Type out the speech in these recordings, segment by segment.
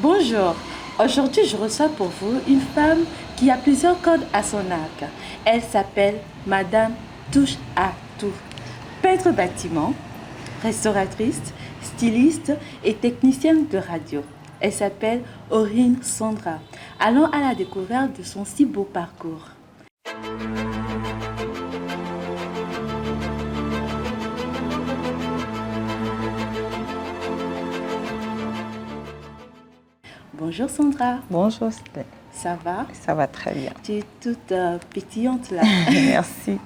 Bonjour, aujourd'hui je reçois pour vous une femme qui a plusieurs cordes à son arc. Elle s'appelle Madame Touche à tout. Peintre bâtiment, restauratrice, styliste et technicienne de radio. Elle s'appelle Aurine Sandra. Allons à la découverte de son si beau parcours. Bonjour Sandra. Bonjour, Sylvain. Ça va? Ça va très bien. Tu es toute pétillante là. Merci.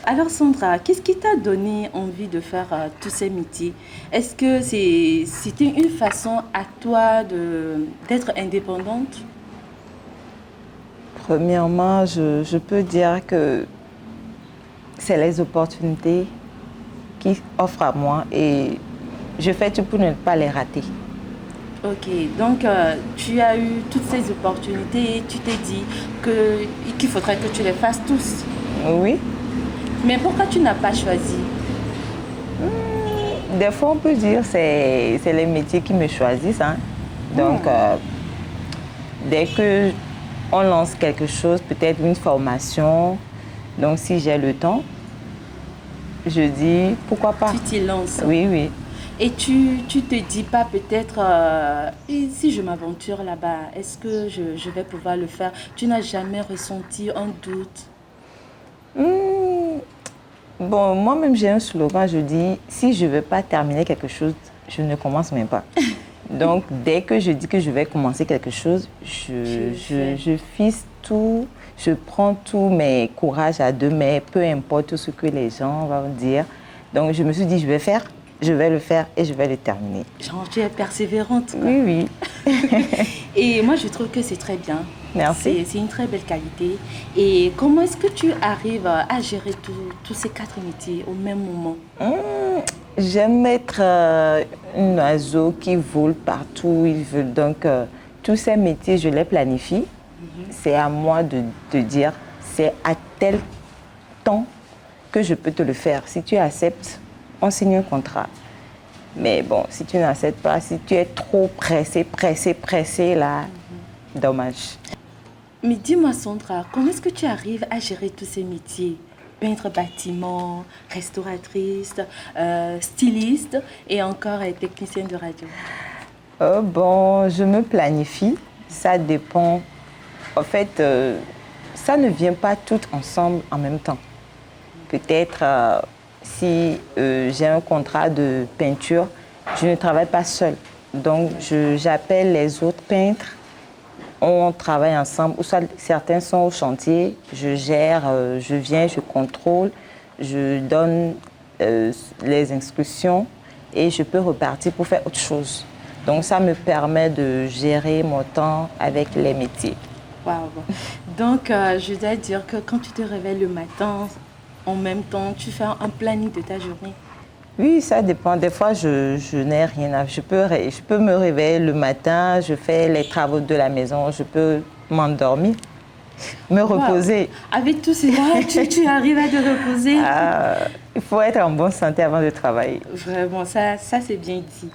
Alors Sandra, qu'est-ce qui t'a donné envie de faire tous ces métiers? Est-ce que c'était une façon à toi d'être indépendante? Premièrement, je peux dire que c'est les opportunités qui offrent à moi et je fais tout pour ne pas les rater. Ok, donc tu as eu toutes ces opportunités et tu t'es dit qu'il faudrait que tu les fasses tous. Oui. Mais pourquoi tu n'as pas choisi? Des fois, on peut dire que c'est les métiers qui me choisissent. Hein. Donc, dès qu'on lance quelque chose, peut-être une formation, donc si j'ai le temps, je dis pourquoi pas. Tu t'y lances. Oui, oui. Et tu te dis pas peut-être, si je m'aventure là-bas, est-ce que je vais pouvoir le faire? Tu n'as jamais ressenti un doute? Bon, moi-même, j'ai un slogan, je dis, si je ne veux pas terminer quelque chose, je ne commence même pas. Donc, dès que je dis que je vais commencer quelque chose, je fixe tout, je prends tous mes courages à deux mains, peu importe ce que les gens vont dire. Donc, je me suis dit, je vais le faire et je vais le terminer. Genre, tu es persévérante, quoi. Oui, oui. Et moi, je trouve que c'est très bien. Merci. C'est une très belle qualité. Et comment est-ce que tu arrives à gérer tous ces 4 métiers au même moment? J'aime être un oiseau qui vole partout où il veut. Donc, tous ces métiers, je les planifie. C'est à moi de dire, c'est à tel temps que je peux te le faire. Si tu acceptes, on signe un contrat. Mais bon, si tu n'acceptes pas, si tu es trop pressé, là, dommage. Mais dis-moi, Sandra, comment est-ce que tu arrives à gérer tous ces métiers? Peintre bâtiment, restauratrice, styliste et encore technicienne de radio. Bon, je me planifie. Ça dépend. En fait, ça ne vient pas tout ensemble en même temps. Peut-être si j'ai un contrat de peinture, je ne travaille pas seule. Donc, j'appelle les autres peintres. On travaille ensemble, ou soit certains sont au chantier, je gère, je viens, je contrôle, je donne les instructions et je peux repartir pour faire autre chose. Donc ça me permet de gérer mon temps avec les métiers. Waouh. Donc je dois dire que quand tu te réveilles le matin, en même temps, tu fais un planning de ta journée. Oui, ça dépend. Des fois, je n'ai rien à... Je peux me réveiller le matin, je fais les travaux de la maison, je peux m'endormir, me reposer. Avec tout cela, tu arrives à te reposer? Il faut être en bonne santé avant de travailler. Vraiment, ça c'est bien dit.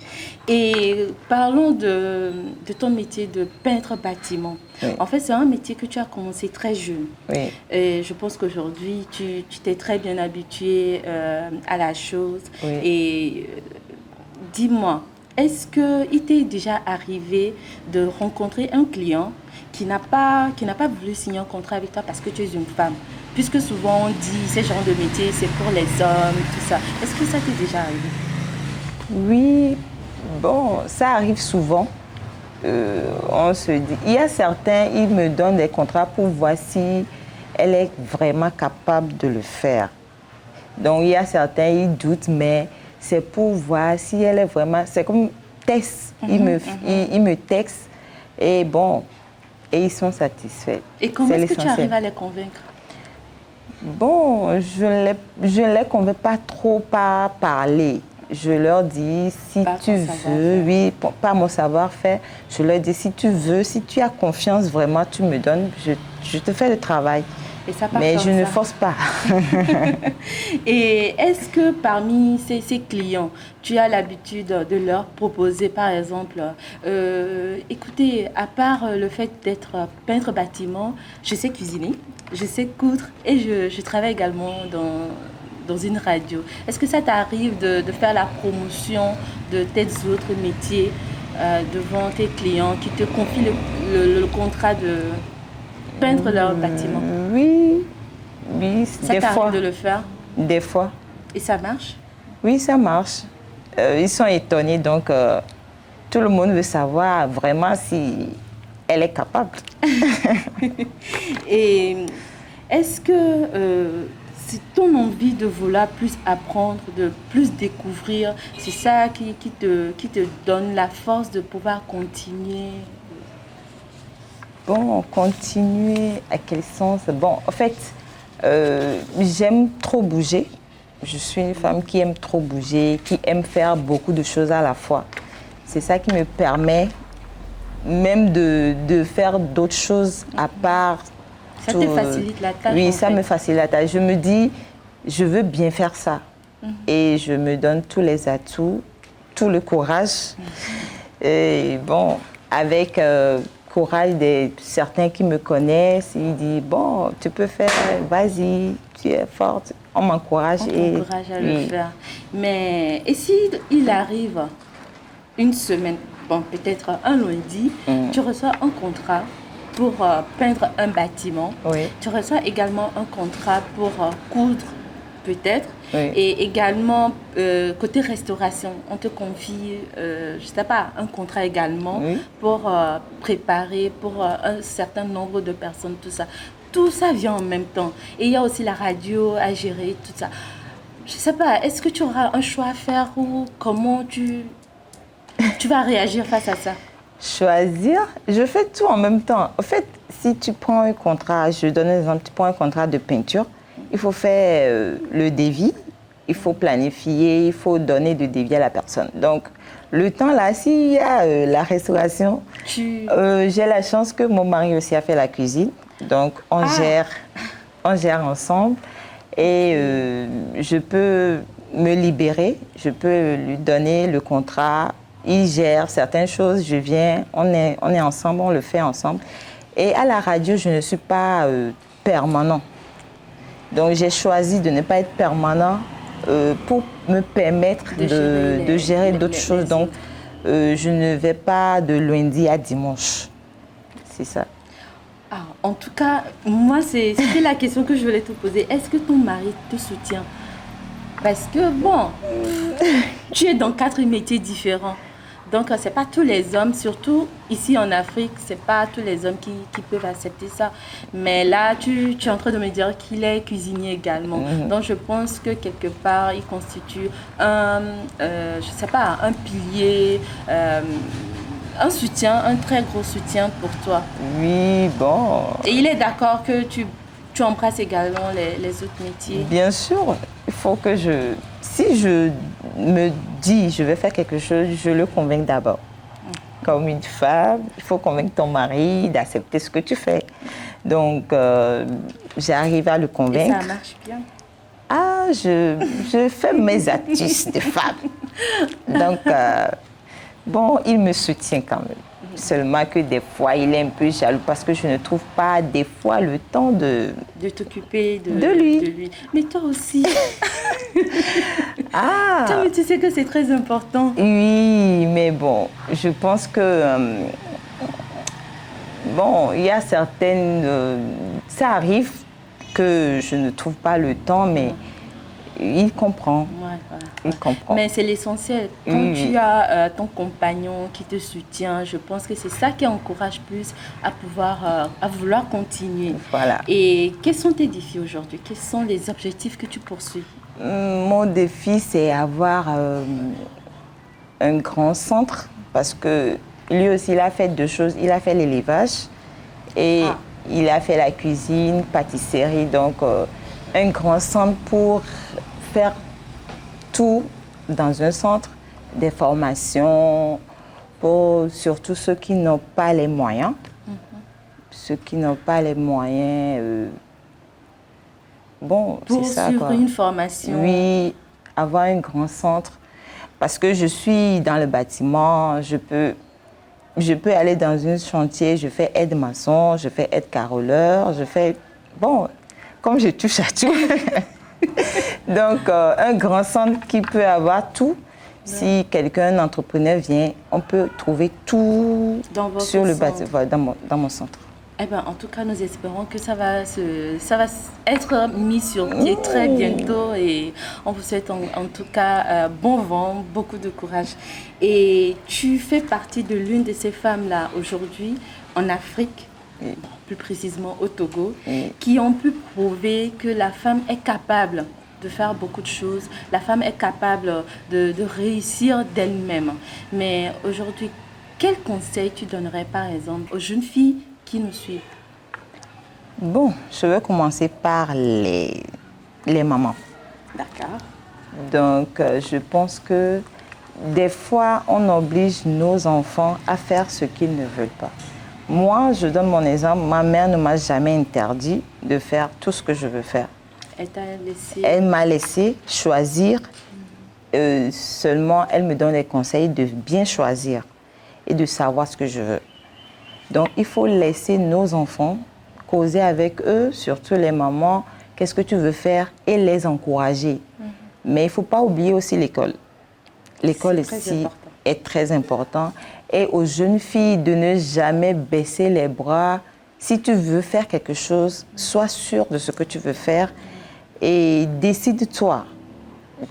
Et parlons de ton métier de peintre bâtiment. Oui. En fait, c'est un métier que tu as commencé très jeune. Oui. Et je pense qu'aujourd'hui, tu t'es très bien habitué à la chose. Oui. Et dis-moi, est-ce qu'il t'est déjà arrivé de rencontrer un client qui n'a pas voulu signer un contrat avec toi parce que tu es une femme? Puisque souvent on dit ce genre de métier, c'est pour les hommes, tout ça. Est-ce que ça t'est déjà arrivé? Oui, bon, ça arrive souvent. On se dit, il y a certains, ils me donnent des contrats pour voir si elle est vraiment capable de le faire. Donc il y a certains, ils doutent, mais c'est pour voir si elle est vraiment... C'est comme test. Ils me textent et bon, et ils sont satisfaits. Et comment est-ce que tu arrives à les convaincre? Bon, je ne les convainc pas trop par parler. je leur dis, si Par tu ton veux, savoir-faire. oui, par mon savoir-faire, je leur dis, si tu veux, si tu as confiance, vraiment, tu me donnes, je te fais le travail. Et ça part Mais comme je ne ça. force pas. Et est-ce que parmi ces clients, tu as l'habitude de leur proposer, par exemple, écoutez, à part le fait d'être peintre bâtiment, je sais cuisiner, je sais coudre et je travaille également dans une radio. Est-ce que ça t'arrive de faire la promotion de tes autres métiers devant tes clients qui te confient le contrat de peindre leur bâtiment? Oui, oui, Ça des t'arrive fois, de le faire des fois. et ça marche? Oui, ça marche. Ils sont étonnés, donc tout le monde veut savoir vraiment si elle est capable. Et est-ce que c'est ton envie de vouloir plus apprendre, de plus découvrir, c'est ça qui te donne la force de pouvoir continuer? Bon, continuer à quel sens? Bon, en fait, j'aime trop bouger. Je suis une femme qui aime trop bouger, qui aime faire beaucoup de choses à la fois. C'est ça qui me permet même de faire d'autres choses à part. Ça te facilite la tâche, Oui, en ça fait. me facilite la tâche. Je me dis, je veux bien faire ça. Et je me donne tous les atouts, tout le courage. Et bon, avec courage de certains qui me connaissent, ils disent, bon, tu peux faire, vas-y, tu es forte. On m'encourage. On t'encourage à le faire. Mais et si il arrive une semaine, bon, peut-être un lundi, tu reçois un contrat pour peindre un bâtiment. Oui. Tu reçois également un contrat pour coudre, peut-être. Oui. Et également, côté restauration, on te confie, je ne sais pas, un contrat également Oui. pour préparer pour un certain nombre de personnes, tout ça. Tout ça vient en même temps. Et il y a aussi la radio à gérer, tout ça. Je ne sais pas, est-ce que tu auras un choix à faire ou comment tu vas réagir face à ça? Choisir, je fais tout en même temps. En fait, si tu prends un contrat, je donne un exemple, tu prends un contrat de peinture, il faut faire le devis, il faut planifier, il faut donner de devis à la personne. Donc, le temps là, s'il y a la restauration, j'ai la chance que mon mari aussi a fait la cuisine. Donc, on gère ensemble et je peux me libérer, je peux lui donner le contrat. Il gère certaines choses, je viens, on est ensemble, on le fait ensemble. Et à la radio, je ne suis pas permanent. Donc j'ai choisi de ne pas être permanent pour me permettre de gérer d'autres choses. Donc je ne vais pas de lundi à dimanche. C'est ça. Ah, en tout cas, moi, c'était la question que je voulais te poser. Est-ce que ton mari te soutient? Parce que, bon, tu es dans 4 métiers différents. Donc, ce n'est pas tous les hommes, surtout ici en Afrique, ce n'est pas tous les hommes qui peuvent accepter ça. Mais là, tu es en train de me dire qu'il est cuisinier également. Donc, je pense que quelque part, il constitue je sais pas, un pilier, un soutien, un très gros soutien pour toi. Oui, bon. Et il est d'accord que tu embrasses également les autres métiers? Bien sûr, il faut que si je me dis je vais faire quelque chose, je le convainc d'abord. Comme une femme, il faut convaincre ton mari d'accepter ce que tu fais. Donc, j'arrive à le convaincre. Et ça marche bien? Ah, je fais mes astuces de femme. Donc, bon, il me soutient quand même. Seulement que des fois, il est un peu jaloux parce que je ne trouve pas des fois le temps de t'occuper de lui. Mais toi aussi. Ah. Toi, mais tu sais que c'est très important. Oui, mais bon, je pense que bon, il y a certaines, ça arrive que je ne trouve pas le temps, mais il comprend. Ouais, voilà. Il comprend. Mais c'est l'essentiel. Quand tu as ton compagnon qui te soutient, je pense que c'est ça qui encourage plus à vouloir continuer. Voilà. Et quels sont tes défis aujourd'hui? Quels sont les objectifs que tu poursuis? Mon défi, c'est avoir un grand centre parce que lui aussi, il a fait 2 choses. Il a fait l'élevage et il a fait la cuisine, pâtisserie. Donc, un grand centre pour faire tout dans un centre des formations pour surtout ceux qui n'ont pas les moyens. Ceux qui n'ont pas les moyens, bon, c'est ça, Pour suivre quoi. une formation. Oui, avoir un grand centre. Parce que je suis dans le bâtiment, je peux aller dans un chantier, je fais aide-maçon, je fais aide-carreleur, je fais... Bon, comme je touche à tout. Donc, un grand centre qui peut avoir tout. Si quelqu'un, un entrepreneur vient, on peut trouver tout sur le bâtiment, dans mon centre. Eh ben, en tout cas, nous espérons que ça va être mis sur pied très bientôt et on vous souhaite en tout cas bon vent, beaucoup de courage. Et tu fais partie de l'une de ces femmes-là aujourd'hui en Afrique, plus précisément au Togo, qui ont pu prouver que la femme est capable de faire beaucoup de choses. La femme est capable de réussir d'elle-même. Mais aujourd'hui, quel conseil tu donnerais par exemple aux jeunes filles qui nous suivent? Bon, je vais commencer par les mamans. D'accord. Donc, je pense que des fois, on oblige nos enfants à faire ce qu'ils ne veulent pas. Moi, je donne mon exemple. Ma mère ne m'a jamais interdit de faire tout ce que je veux faire. Elle t'a laissé... Elle m'a laissé choisir. Seulement, elle me donne des conseils de bien choisir et de savoir ce que je veux. Donc, il faut laisser nos enfants causer avec eux, surtout les mamans, qu'est-ce que tu veux faire et les encourager. Mais il ne faut pas oublier aussi l'école. L'école ici est très important. Et aux jeunes filles de ne jamais baisser les bras. Si tu veux faire quelque chose, sois sûre de ce que tu veux faire et décide-toi.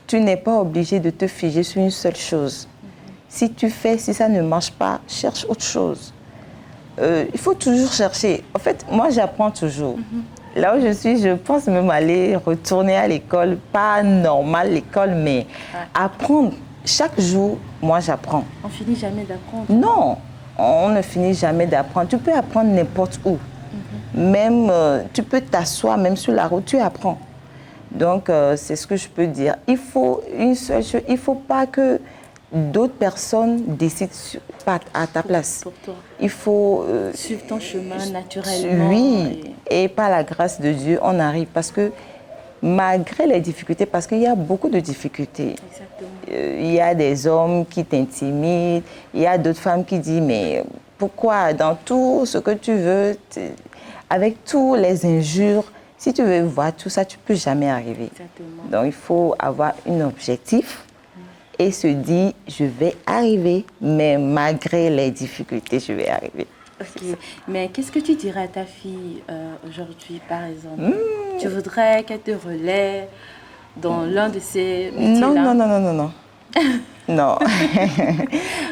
Tu n'es pas obligé de te figer sur une seule chose. Si ça ne marche pas, cherche autre chose. Il faut toujours chercher. En fait, moi, j'apprends toujours. Là où je suis, je pense même retourner à l'école, pas normal l'école, mais apprendre. Chaque jour, moi, j'apprends. On finit jamais d'apprendre. Non, on ne finit jamais d'apprendre. Tu peux apprendre n'importe où. Même, tu peux t'asseoir, même sur la route, tu apprends. Donc, c'est ce que je peux dire. Il faut une seule chose, il ne faut pas que d'autres personnes décident à ta place. Pour toi. Il faut... suivre ton chemin naturellement. Oui, et par la grâce de Dieu, on arrive. Parce que malgré les difficultés, parce qu'il y a beaucoup de difficultés. Exactement. Il y a des hommes qui t'intimident, il y a d'autres femmes qui disent, mais pourquoi dans tout ce que tu veux, avec tous les injures, si tu veux voir tout ça, tu ne peux jamais arriver. Exactement. Donc, il faut avoir un objectif et se dire, je vais arriver, mais malgré les difficultés, je vais arriver. Ok, mais qu'est-ce que tu dirais à ta fille aujourd'hui, par exemple? Tu voudrais qu'elle te relaie dans l'un de ces métiers-là? Non. Non.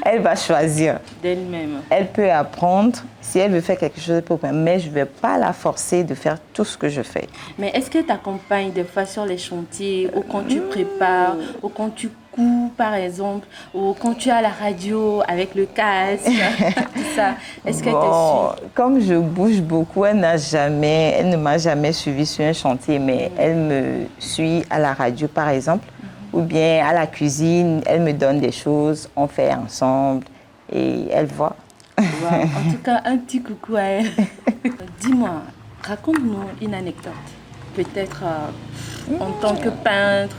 Elle va choisir. D'elle-même. Elle peut apprendre. Si elle veut faire quelque chose, elle peut. Mais je ne vais pas la forcer de faire tout ce que je fais. Mais est-ce qu'elle t'accompagne des fois sur les chantiers, ou quand tu prépares, ou quand tu couds, par exemple, ou quand tu es à la radio avec le casque, tout ça? Est-ce qu'elle te suit? Comme je bouge beaucoup, elle ne m'a jamais suivi sur un chantier, mais elle me suit à la radio, par exemple. Ou bien à la cuisine, elle me donne des choses, on fait ensemble et elle voit. Wow. En tout cas, un petit coucou à elle. Dis-moi, raconte-nous une anecdote. Peut-être en tant que peintre.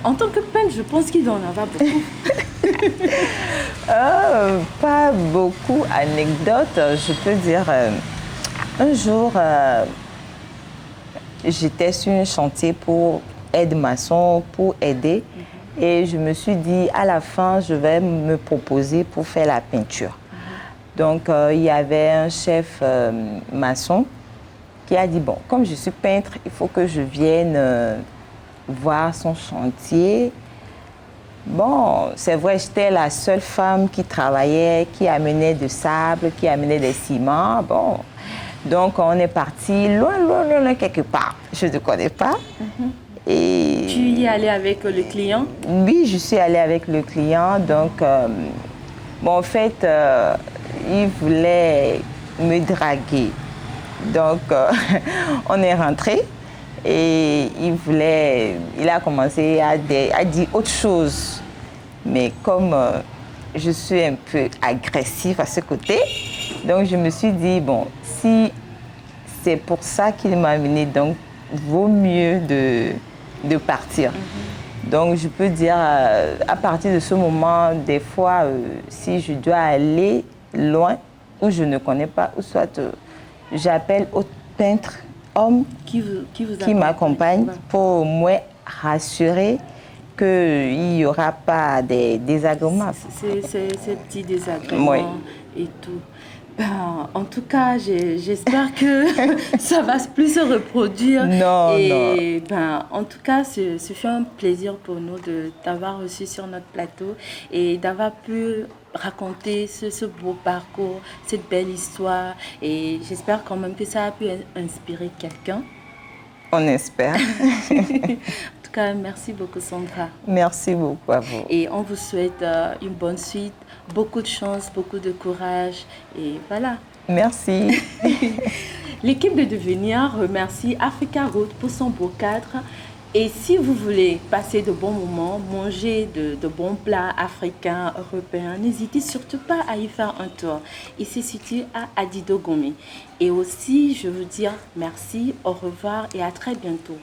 En tant que peintre, je pense qu'il doit en avoir beaucoup. Pas beaucoup d'anecdotes. Je peux dire, un jour, j'étais sur un chantier pour aide-maçon, pour aider. Et je me suis dit, à la fin, je vais me proposer pour faire la peinture. Donc, il y avait un chef maçon qui a dit, bon, comme je suis peintre, il faut que je vienne voir son chantier. Bon, c'est vrai, j'étais la seule femme qui travaillait, qui amenait du sable, qui amenait des ciments. Bon, donc on est parti loin, quelque part. Je ne connais pas. Et tu y es allée avec le client? Oui, je suis allée avec le client. Donc, en fait, il voulait me draguer. Donc, on est rentré. Et il a commencé à dire autre chose. Mais comme je suis un peu agressive à ce côté, donc je me suis dit, bon, si c'est pour ça qu'il m'a amené, donc vaut mieux de partir. Donc je peux dire, à partir de ce moment, des fois, si je dois aller loin, où je ne connais pas, ou soit j'appelle autre peintre, homme, qui m'accompagne pour me rassurer qu'il n'y aura pas des désagréments. Ces petits désagréments et tout. Ben, en tout cas, j'espère que ça va plus se reproduire. Non. Ben, en tout cas, ce fut un plaisir pour nous de t'avoir reçu sur notre plateau et d'avoir pu raconter ce beau parcours, cette belle histoire. Et j'espère quand même que ça a pu inspirer quelqu'un. On espère. En tout cas, merci beaucoup, Sandra. Merci beaucoup à vous. Et on vous souhaite une bonne suite, beaucoup de chance, beaucoup de courage. Et voilà. Merci. L'équipe de Devenir remercie Africa Road pour son beau cadre. Et si vous voulez passer de bons moments, manger de bons plats africains, européens, n'hésitez surtout pas à y faire un tour. Il se situe à Adido Gomé. Et aussi, je veux dire merci, au revoir et à très bientôt.